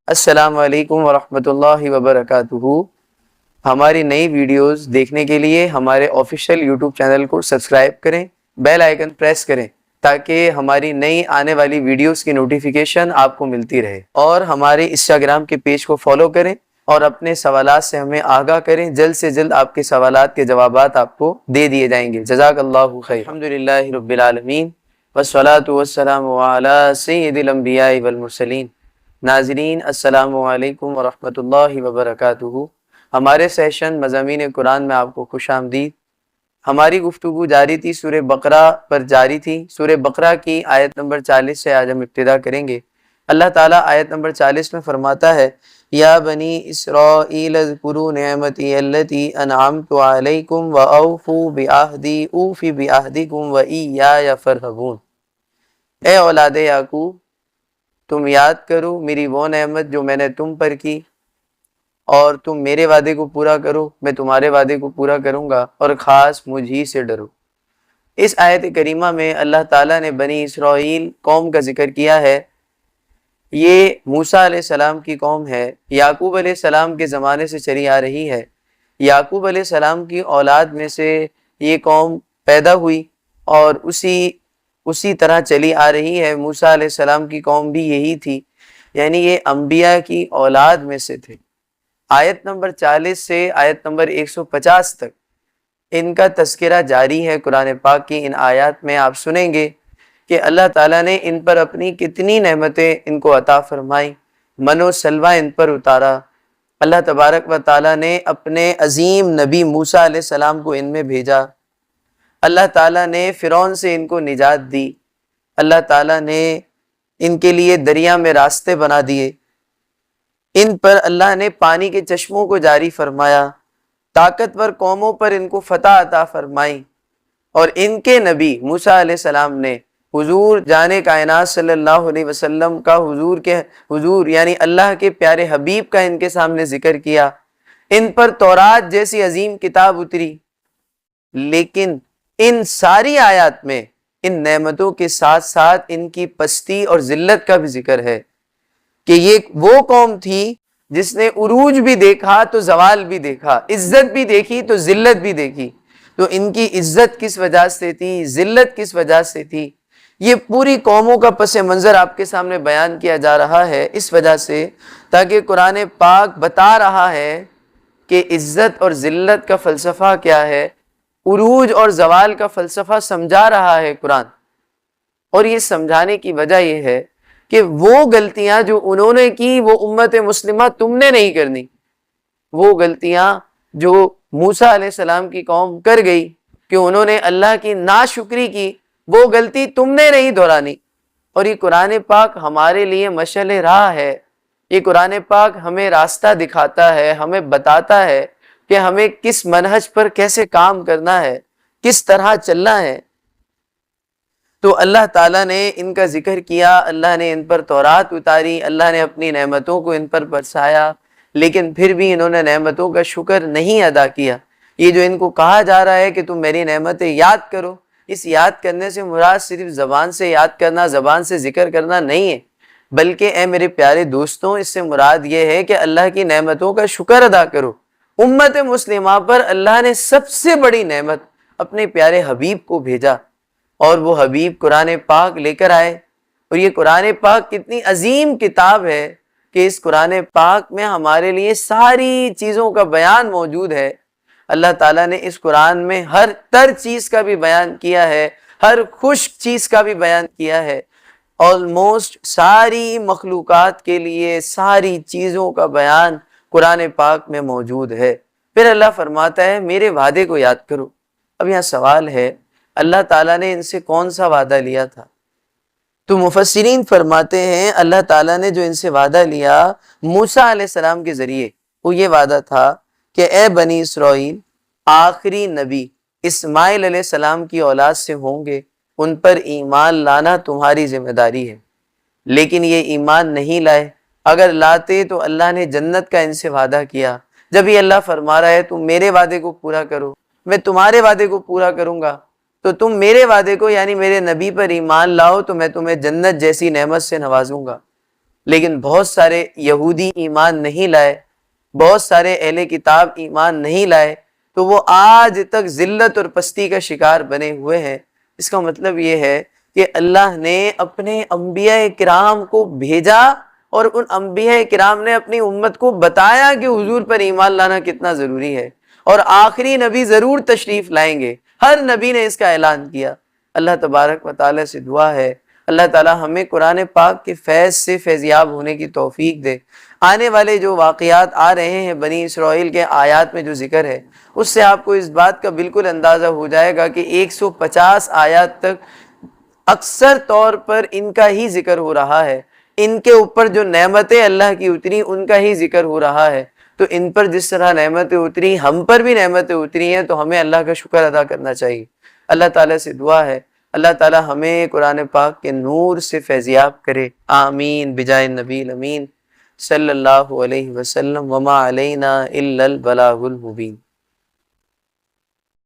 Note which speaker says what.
Speaker 1: السلام علیکم ورحمۃ اللہ وبرکاتہ۔ ہماری نئی ویڈیوز دیکھنے کے لیے ہمارے آفیشیل یوٹیوب چینل کو سبسکرائب کریں، بیل آئیکن پریس کریں تاکہ ہماری نئی آنے والی ویڈیوز کی نوٹیفیکیشن آپ کو ملتی رہے، اور ہمارے انسٹاگرام کے پیج کو فالو کریں اور اپنے سوالات سے ہمیں آگاہ کریں۔ جلد سے جلد آپ کے سوالات کے جوابات آپ کو دے دیے جائیں گے۔ جزاک اللہ خیر۔ الحمدللہ رب العالمین والصلاة والسلام علی سید الانبیاء والمرسلین۔ ناظرین السلام علیکم ورحمۃ اللہ وبرکاتہ۔ ہمارے سیشن مضامین قرآن میں آپ کو خوش آمدید۔ ہماری گفتگو جاری تھی، سورہ بقرہ پر جاری تھی۔ سورہ بقرہ کی آیت نمبر 40 سے آج ہم ابتدا کریں گے۔ اللہ تعالیٰ آیت نمبر 40 میں فرماتا ہے، یا بنی اسرائیل اذکروا نعمتی التی انعمت علیکم واوفوا بعہدی اوفی بعہدکم وایای فارہبون۔ اے اولاد یعقوب، تم یاد کرو میری وہ نعمت جو میں نے تم پر کی، اور تم میرے وعدے کو پورا کرو، میں تمہارے وعدے کو پورا کروں گا، اور خاص مجھ ہی سے ڈرو۔ اس آیت کریمہ میں اللہ تعالیٰ نے بنی اسرائیل قوم کا ذکر کیا ہے۔ یہ موسیٰ علیہ السلام کی قوم ہے، یعقوب علیہ السلام کے زمانے سے چلی آ رہی ہے۔ یعقوب علیہ السلام کی اولاد میں سے یہ قوم پیدا ہوئی اور اسی طرح چلی آ رہی ہے۔ موسیٰ علیہ السلام کی قوم بھی یہی تھی، یعنی یہ انبیاء کی اولاد میں سے تھے۔ آیت نمبر 40 سے آیت نمبر 150 تک ان کا تذکرہ جاری ہے۔ قرآن پاک کی ان آیات میں آپ سنیں گے کہ اللہ تعالیٰ نے ان پر اپنی کتنی نعمتیں ان کو عطا فرمائیں، من و سلوہ ان پر اتارا۔ اللہ تبارک و تعالیٰ نے اپنے عظیم نبی موسیٰ علیہ السلام کو ان میں بھیجا۔ اللہ تعالیٰ نے فرعون سے ان کو نجات دی۔ اللہ تعالیٰ نے ان کے لیے دریا میں راستے بنا دیے۔ ان پر اللہ نے پانی کے چشموں کو جاری فرمایا۔ طاقتور قوموں پر ان کو فتح عطا فرمائی، اور ان کے نبی موسیٰ علیہ السلام نے حضور جان کائنات صلی اللہ علیہ وسلم کا حضور یعنی اللہ کے پیارے حبیب کا ان کے سامنے ذکر کیا۔ ان پر تورات جیسی عظیم کتاب اتری، لیکن ان ساری آیات میں ان نعمتوں کے ساتھ ساتھ ان کی پستی اور ذلت کا بھی ذکر ہے کہ یہ وہ قوم تھی جس نے عروج بھی دیکھا تو زوال بھی دیکھا، عزت بھی دیکھی تو ذلت بھی دیکھی۔ تو ان کی عزت کس وجہ سے تھی، ذلت کس وجہ سے تھی، یہ پوری قوموں کا پس منظر آپ کے سامنے بیان کیا جا رہا ہے، اس وجہ سے تاکہ قرآن پاک بتا رہا ہے کہ عزت اور ذلت کا فلسفہ کیا ہے، عروج اور زوال کا فلسفہ سمجھا رہا ہے قرآن۔ اور یہ سمجھانے کی وجہ یہ ہے کہ وہ غلطیاں جو انہوں نے کی وہ امت مسلمہ تم نے نہیں کرنی۔ وہ غلطیاں جو موسیٰ علیہ السلام کی قوم کر گئی کہ انہوں نے اللہ کی ناشکری کی، وہ غلطی تم نے نہیں دہرانی۔ اور یہ قرآن پاک ہمارے لیے مشعل راہ ہے۔ یہ قرآن پاک ہمیں راستہ دکھاتا ہے، ہمیں بتاتا ہے کہ ہمیں کس منہج پر کیسے کام کرنا ہے، کس طرح چلنا ہے۔ تو اللہ تعالیٰ نے ان کا ذکر کیا، اللہ نے ان پر تورات اتاری، اللہ نے اپنی نعمتوں کو ان پر برسایا، لیکن پھر بھی انہوں نے نعمتوں کا شکر نہیں ادا کیا۔ یہ جو ان کو کہا جا رہا ہے کہ تم میری نعمتیں یاد کرو، اس یاد کرنے سے مراد صرف زبان سے یاد کرنا، زبان سے ذکر کرنا نہیں ہے، بلکہ اے میرے پیارے دوستوں، اس سے مراد یہ ہے کہ اللہ کی نعمتوں کا شکر ادا کرو۔ امت مسلمہ پر اللہ نے سب سے بڑی نعمت اپنے پیارے حبیب کو بھیجا، اور وہ حبیب قرآن پاک لے کر آئے۔ اور یہ قرآن پاک کتنی عظیم کتاب ہے کہ اس قرآن پاک میں ہمارے لیے ساری چیزوں کا بیان موجود ہے۔ اللہ تعالیٰ نے اس قرآن میں ہر تر چیز کا بھی بیان کیا ہے، ہر خشک چیز کا بھی بیان کیا ہے۔ آلموسٹ ساری مخلوقات کے لیے ساری چیزوں کا بیان قرآن پاک میں موجود ہے۔ پھر اللہ فرماتا ہے میرے وعدے کو یاد کرو۔ اب یہاں سوال ہے، اللہ تعالیٰ نے ان سے کون سا وعدہ لیا تھا؟ تو مفسرین فرماتے ہیں اللہ تعالیٰ نے جو ان سے وعدہ لیا موسیٰ علیہ السلام کے ذریعے، وہ یہ وعدہ تھا کہ اے بنی اسرائیل، آخری نبی اسماعیل علیہ السلام کی اولاد سے ہوں گے، ان پر ایمان لانا تمہاری ذمہ داری ہے۔ لیکن یہ ایمان نہیں لائے، اگر لاتے تو اللہ نے جنت کا ان سے وعدہ کیا۔ جب یہ اللہ فرما رہا ہے تم میرے وعدے کو پورا کرو، میں تمہارے وعدے کو پورا کروں گا، تو تم میرے وعدے کو یعنی میرے نبی پر ایمان لاؤ تو میں تمہیں جنت جیسی نعمت سے نوازوں گا۔ لیکن بہت سارے یہودی ایمان نہیں لائے، بہت سارے اہل کتاب ایمان نہیں لائے، تو وہ آج تک ذلت اور پستی کا شکار بنے ہوئے ہیں۔ اس کا مطلب یہ ہے کہ اللہ نے اپنے انبیاء کرام کو بھیجا اور ان انبیاء کرام نے اپنی امت کو بتایا کہ حضور پر ایمان لانا کتنا ضروری ہے، اور آخری نبی ضرور تشریف لائیں گے، ہر نبی نے اس کا اعلان کیا۔ اللہ تبارک و تعالیٰ سے دعا ہے اللہ تعالیٰ ہمیں قرآن پاک کے فیض سے فیضیاب ہونے کی توفیق دے۔ آنے والے جو واقعات آ رہے ہیں بنی اسرائیل کے آیات میں جو ذکر ہے، اس سے آپ کو اس بات کا بالکل اندازہ ہو جائے گا کہ 150 آیات تک اکثر طور پر ان کا ہی ذکر ہو رہا ہے، ان کے اوپر جو نعمتیں اللہ کی اتری ان کا ہی ذکر ہو رہا ہے۔ تو ان پر جس طرح نعمتیں اتری، ہم پر بھی نعمتیں اتری ہیں، تو ہمیں اللہ کا شکر ادا کرنا چاہیے۔ اللہ تعالیٰ سے دعا ہے اللہ تعالیٰ ہمیں قرآن پاک کے نور سے فیضیاب کرے، آمین بجائے نبی الامین صلی اللہ علیہ وسلم، وما علینا الا البلاغ المبین۔